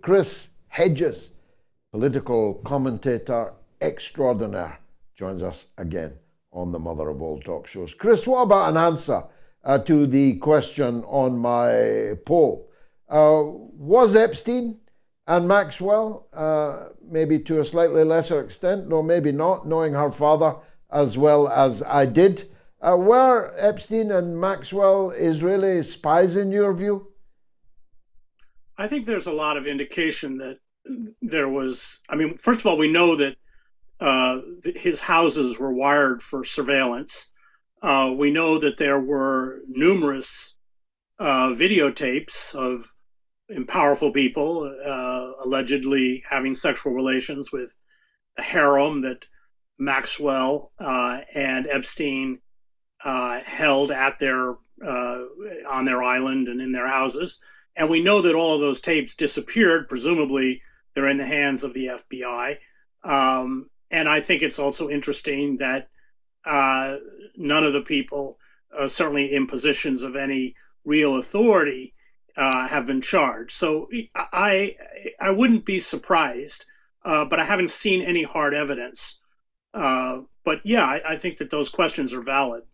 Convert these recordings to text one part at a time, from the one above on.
Chris Hedges, political commentator extraordinaire, joins us again on the Mother of All talk shows. Chris, what about an answer to the question on my poll? Was Epstein and Maxwell, maybe to a slightly lesser extent, or maybe not, knowing her father as well as I did, were Epstein and Maxwell Israeli spies in your view? I think there's a lot of indication that there was, I mean, first of all, we know that his houses were wired for surveillance. We know that there were numerous videotapes of powerful people allegedly having sexual relations with the harem that Maxwell and Epstein held at their on their island and in their houses. And we know that all of those tapes disappeared. Presumably, they're in the hands of the FBI. And I think it's also interesting that none of the people, certainly in positions of any real authority, have been charged. So I wouldn't be surprised, but I haven't seen any hard evidence. But yeah, I think that those questions are valid.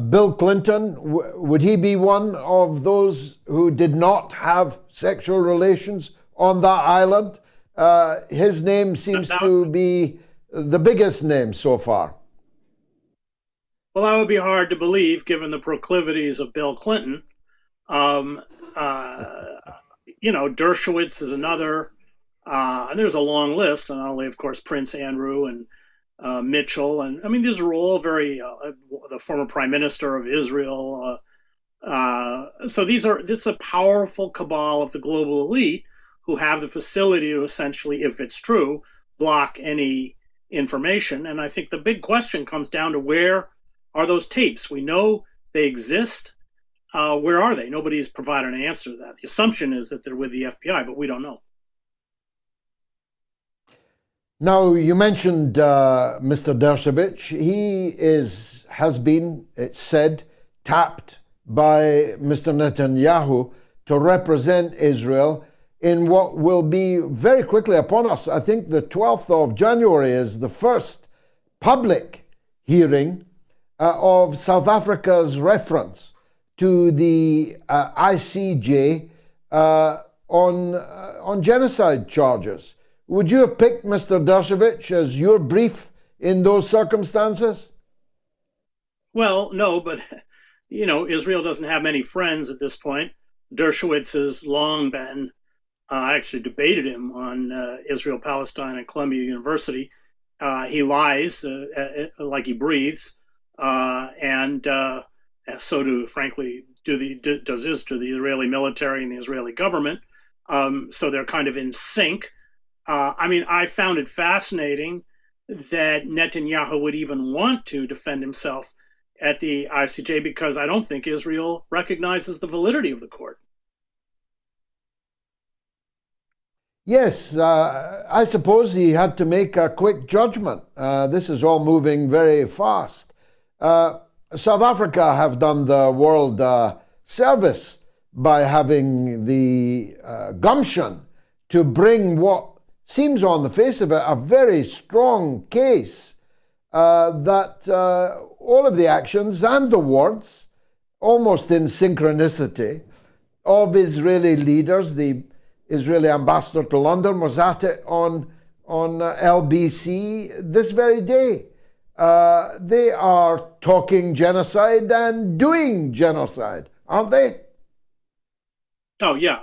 Bill Clinton, would he be one of those who did not have sexual relations on that island? His name seems to be the biggest name so far. Well, that would be hard to believe given the proclivities of Bill Clinton. Dershowitz is another, and there's a long list, and not only, of course, Prince Andrew and Mitchell, and I mean, these are all very, the former prime minister of Israel. So this is a powerful cabal of the global elite who have the facility to essentially, if it's true, block any information. And I think the big question comes down to where are those tapes? We know they exist. Where are they? Nobody's provided an answer to that. The assumption is that they're with the FBI, but we don't know. Now, you mentioned Mr. Dershowitz. He has been, it's said, tapped by Mr. Netanyahu to represent Israel in what will be very quickly upon us. I think the 12th of January is the first public hearing of South Africa's reference to the ICJ on genocide charges. Would you have picked Mr. Dershowitz as your brief in those circumstances? Well, no, but, Israel doesn't have many friends at this point. Dershowitz has long been, I actually debated him on Israel, Palestine at Columbia University. He lies like he breathes, and so do, frankly, does the Israeli military and the Israeli government. So they're kind of in sync. I found it fascinating that Netanyahu would even want to defend himself at the ICJ because I don't think Israel recognizes the validity of the court. Yes, I suppose he had to make a quick judgment. This is all moving very fast. South Africa have done the world service by having the gumption to bring what seems on the face of it a very strong case that all of the actions and the words, almost in synchronicity, of Israeli leaders, the Israeli ambassador to London was at it on LBC this very day. They are talking genocide and doing genocide, aren't they? Oh, yeah.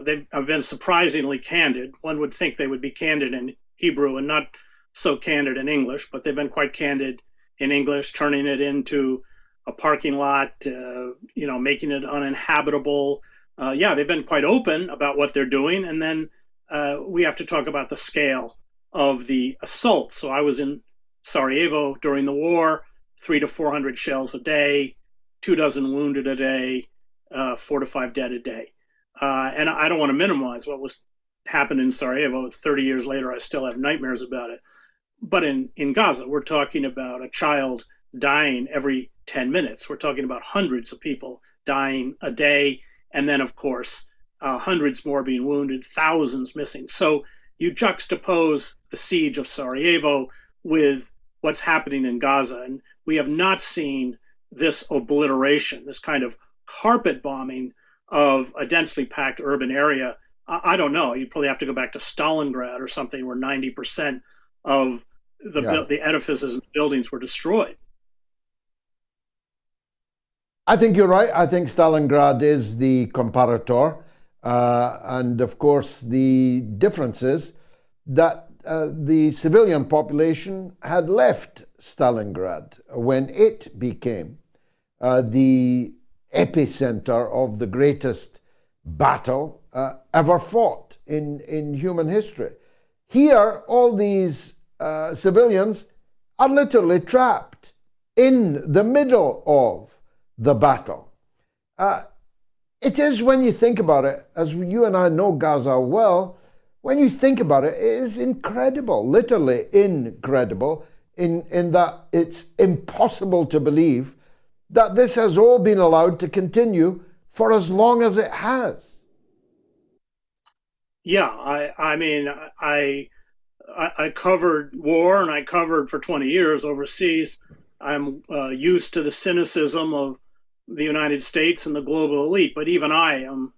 They've been surprisingly candid. One would think they would be candid in Hebrew and not so candid in English, but they've been quite candid in English, turning it into a parking lot, making it uninhabitable. They've been quite open about what they're doing. And then we have to talk about the scale of the assault. So I was in Sarajevo during the war, 300 to 400 shells a day, 24 wounded a day, 4 to 5 dead a day. And I don't want to minimize what happened in Sarajevo. 30 years later, I still have nightmares about it. But in Gaza, we're talking about a child dying every 10 minutes. We're talking about hundreds of people dying a day and then, of course, hundreds more being wounded, thousands missing. So you juxtapose the siege of Sarajevo with what's happening in Gaza, and we have not seen this obliteration, this kind of carpet bombing of a densely packed urban area. I don't know. You'd probably have to go back to Stalingrad or something where 90% of the edifices and buildings were destroyed. I think you're right. I think Stalingrad is the comparator. And of course, the difference is that the civilian population had left Stalingrad when it became the epicenter of the greatest battle ever fought in human history. Here, all these civilians are literally trapped in the middle of the battle. It is, when you think about it, as you and I know Gaza well, when you think about it, it is incredible, literally incredible, in that it's impossible to believe that this has all been allowed to continue for as long as it has. Yeah, I mean, I covered war, and I covered for 20 years overseas. I'm used to the cynicism of the United States and the global elite, but even I am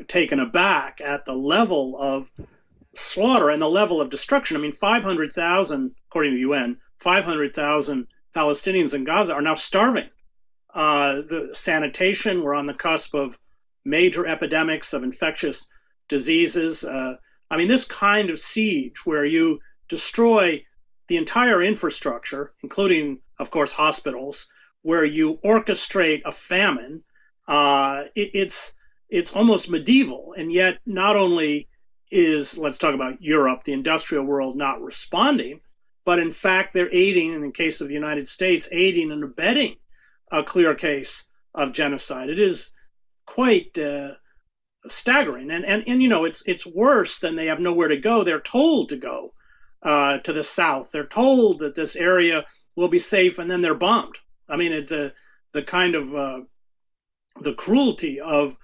taken aback at the level of slaughter and the level of destruction. I mean, 500,000, according to the UN, 500,000 Palestinians in Gaza are now starving. The sanitation, we're on the cusp of major epidemics of infectious diseases. I mean, this kind of siege where you destroy the entire infrastructure, including, of course, hospitals, where you orchestrate a famine, it's almost medieval. And yet, not only is, let's talk about Europe, the industrial world, not responding, but in fact, they're aiding, in the case of the United States, aiding and abetting a clear case of genocide. It is quite staggering. And you know, it's worse than they have nowhere to go. They're told to go to the south. They're told that this area will be safe, and then they're bombed. I mean, the kind of the cruelty of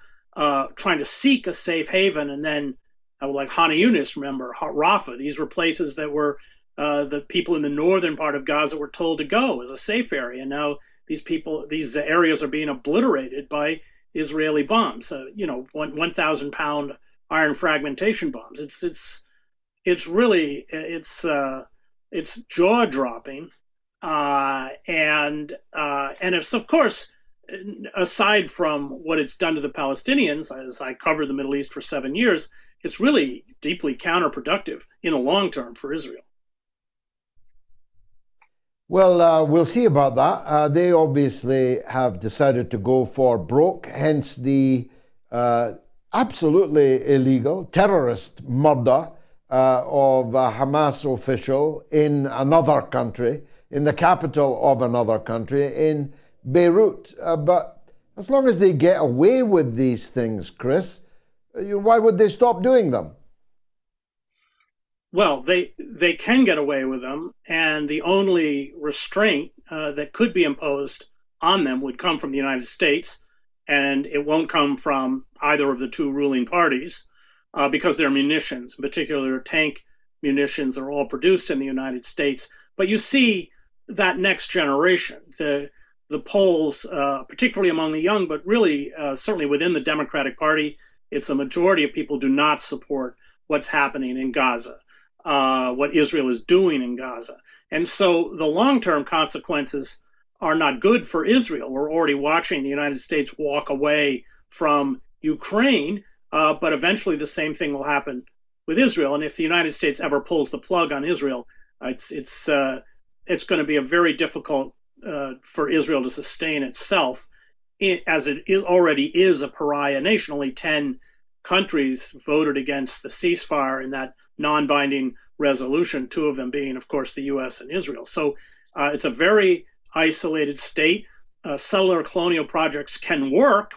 trying to seek a safe haven, and then like Khan Yunis, remember, Rafah, these were places that were the people in the northern part of Gaza were told to go as a safe area. And now these areas are being obliterated by Israeli bombs. You know, 1,000 pound iron fragmentation bombs. It's really jaw dropping. And it's, of course, aside from what it's done to the Palestinians, as I covered the Middle East for 7 years, it's really deeply counterproductive in the long term for Israel. Well, we'll see about that. They obviously have decided to go for broke, hence the absolutely illegal terrorist murder of a Hamas official in another country, in the capital of another country, in Beirut. But as long as they get away with these things, Chris, why would they stop doing them? Well, they can get away with them, and the only restraint that could be imposed on them would come from the United States, and it won't come from either of the two ruling parties because their munitions, in particular tank munitions, are all produced in the United States. But you see that next generation, the polls, particularly among the young, but really certainly within the Democratic Party, it's a majority of people do not support what's happening in Gaza, what Israel is doing in Gaza. And so the long-term consequences are not good for Israel. We're already watching the United States walk away from Ukraine, but eventually the same thing will happen with Israel. And if the United States ever pulls the plug on Israel, it's going to be a very difficult for Israel to sustain itself, as it already is a pariah nation. Only 10 countries voted against the ceasefire in that non-binding resolution, 2 of them being, of course, the U.S. and Israel. So it's a very isolated state. Settler colonial projects can work,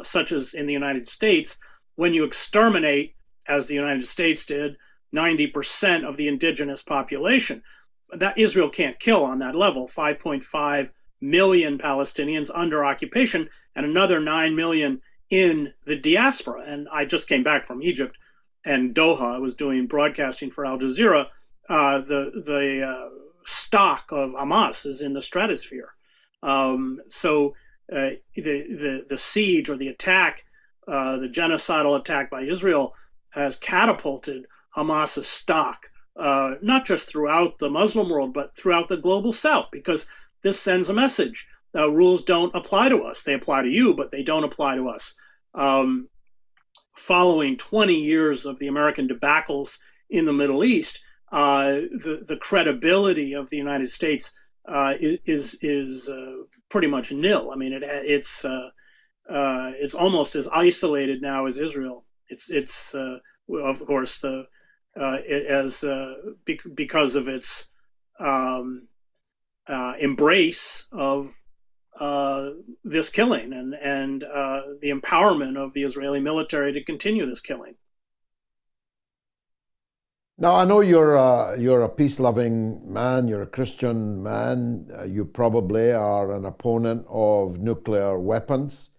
such as in the United States, when you exterminate, as the United States did, 90% of the indigenous population. That Israel can't kill on that level. 5.5 million Palestinians under occupation and another 9 million in the diaspora. And I just came back from Egypt and Doha. I was doing broadcasting for Al Jazeera. The stock of Hamas is in the stratosphere. So the siege or the attack, the genocidal attack by Israel, has catapulted Hamas's stock, not just throughout the Muslim world, but throughout the global South, because this sends a message. Rules don't apply to us. They apply to you, but they don't apply to us. Following 20 years of the American debacles in the Middle East, the credibility of the United States is pretty much nil. I mean, it's almost as isolated now as Israel. It's of course because of its embrace of this killing and the empowerment of the Israeli military to continue this killing. Now, I know you're a peace-loving man, you're a Christian man, you probably are an opponent of nuclear weapons.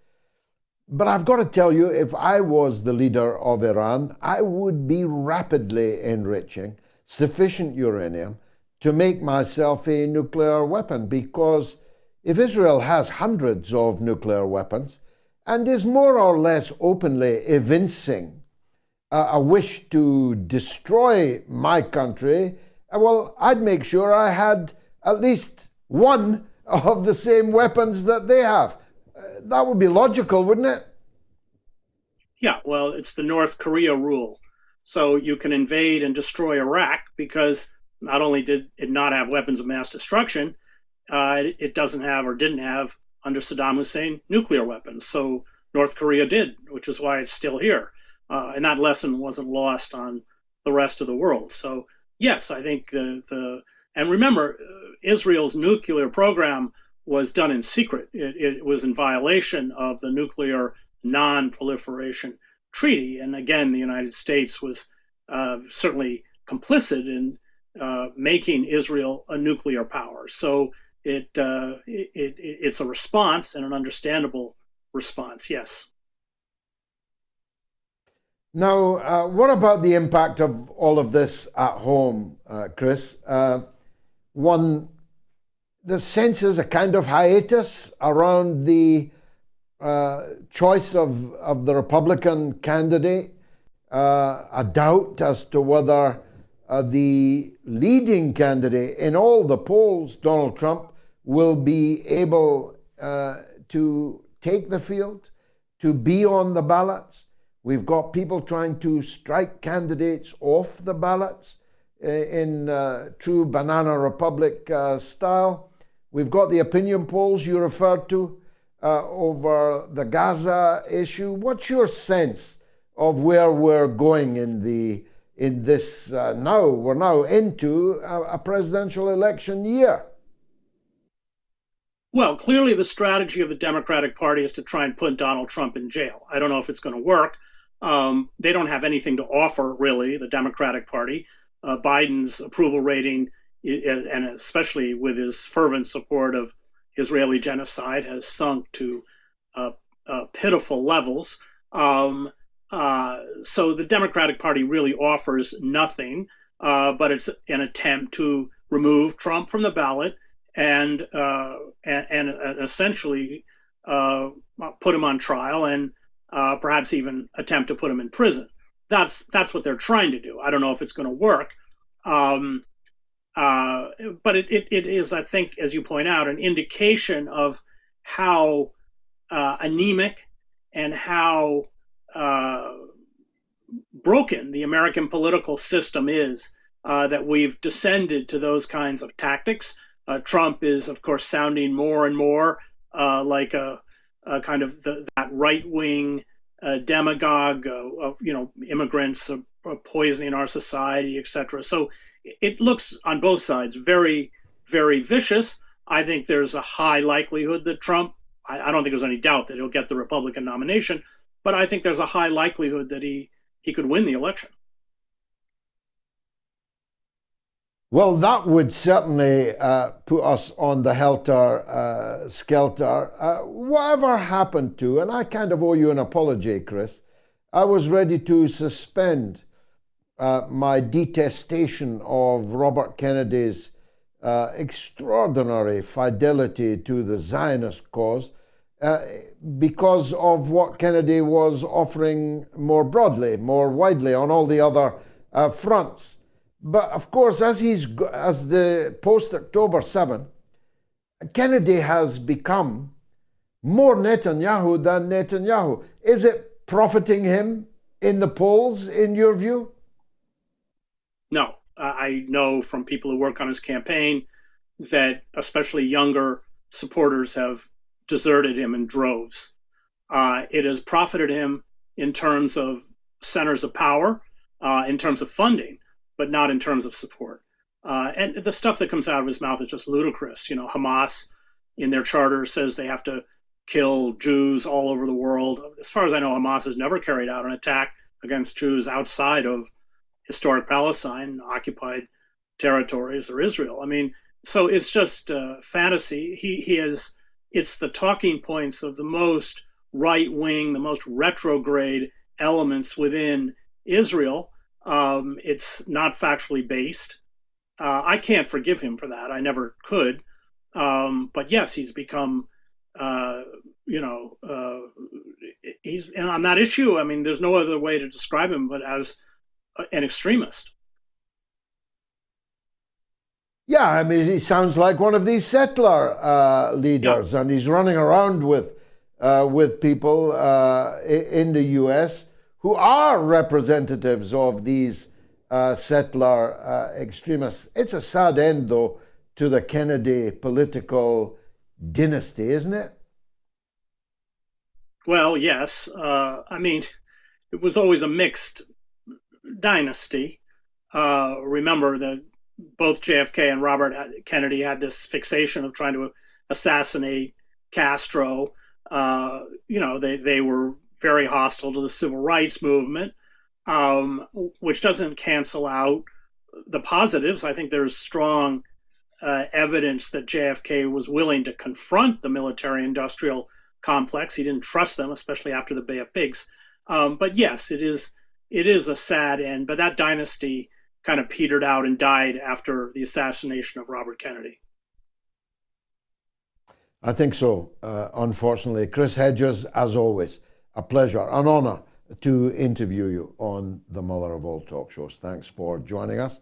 But I've got to tell you, if I was the leader of Iran, I would be rapidly enriching sufficient uranium to make myself a nuclear weapon, because if Israel has hundreds of nuclear weapons and is more or less openly evincing a wish to destroy my country, well, I'd make sure I had at least one of the same weapons that they have. That would be logical, wouldn't it? Yeah, well, it's the North Korea rule. So you can invade and destroy Iraq because not only did it not have weapons of mass destruction, it doesn't have or didn't have, under Saddam Hussein, nuclear weapons. So North Korea did, which is why it's still here. And that lesson wasn't lost on the rest of the world. So yes, I think and remember, Israel's nuclear program was done in secret. It was in violation of the Nuclear Non-Proliferation Treaty. And again, the United States was certainly complicit in making Israel a nuclear power. So it's a response, and an understandable response, yes. Now, what about the impact of all of this at home, Chris? The sense is a kind of hiatus around the choice of the Republican candidate, a doubt as to whether the leading candidate in all the polls, Donald Trump, will be able to take the field, to be on the ballots. We've got people trying to strike candidates off the ballots in true Banana Republic style. We've got the opinion polls you referred to over the Gaza issue. What's your sense of where we're going in this now? We're now into a presidential election year. Well, clearly the strategy of the Democratic Party is to try and put Donald Trump in jail. I don't know if it's going to work. They don't have anything to offer, really, the Democratic Party. Biden's approval rating, and especially with his fervent support of Israeli genocide, has sunk to pitiful levels. So the Democratic Party really offers nothing, but it's an attempt to remove Trump from the ballot and essentially put him on trial and perhaps even attempt to put him in prison. That's what they're trying to do. I don't know if it's going to work. But it is, I think, as you point out, an indication of how anemic and how broken the American political system is, that we've descended to those kinds of tactics. Trump is, of course, sounding more and more like a kind of that right-wing demagogue of immigrants poisoning our society, etc. So it looks on both sides very, very vicious. I think there's a high likelihood that Trump, I don't think there's any doubt that he'll get the Republican nomination, but I think there's a high likelihood that he could win the election. Well, that would certainly put us on the helter skelter. Whatever happened to, and I kind of owe you an apology, Chris, I was ready to suspend my detestation of Robert Kennedy's extraordinary fidelity to the Zionist cause because of what Kennedy was offering more broadly, more widely on all the other fronts. But of course, as the post-October 7, Kennedy has become more Netanyahu than Netanyahu. Is it profiting him in the polls, in your view? No, I know from people who work on his campaign that especially younger supporters have deserted him in droves. It has profited him in terms of centers of power, in terms of funding, but not in terms of support. And the stuff that comes out of his mouth is just ludicrous. You know, Hamas in their charter says they have to kill Jews all over the world. As far as I know, Hamas has never carried out an attack against Jews outside of historic Palestine, occupied territories, or Israel. I mean, so it's just fantasy. He has, it's the talking points of the most right wing, the most retrograde elements within Israel. It's not factually based. I can't forgive him for that. I never could. But yes, he's become, he's, and on that issue, I mean, there's no other way to describe him but as an extremist. Yeah, I mean, he sounds like one of these settler leaders, yeah. And he's running around with people in the U.S. who are representatives of these settler extremists. It's a sad end, though, to the Kennedy political dynasty, isn't it? Well, yes. I mean, it was always a mixed dynasty. Remember that both JFK and Robert Kennedy had this fixation of trying to assassinate Castro. They were very hostile to the civil rights movement, which doesn't cancel out the positives. I think there's strong evidence that JFK was willing to confront the military-industrial complex. He didn't trust them, especially after the Bay of Pigs. But yes, it is a sad end. But that dynasty kind of petered out and died after the assassination of Robert Kennedy. I think so, unfortunately. Chris Hedges, as always, a pleasure, an honor to interview you on the mother of all talk shows. Thanks for joining us.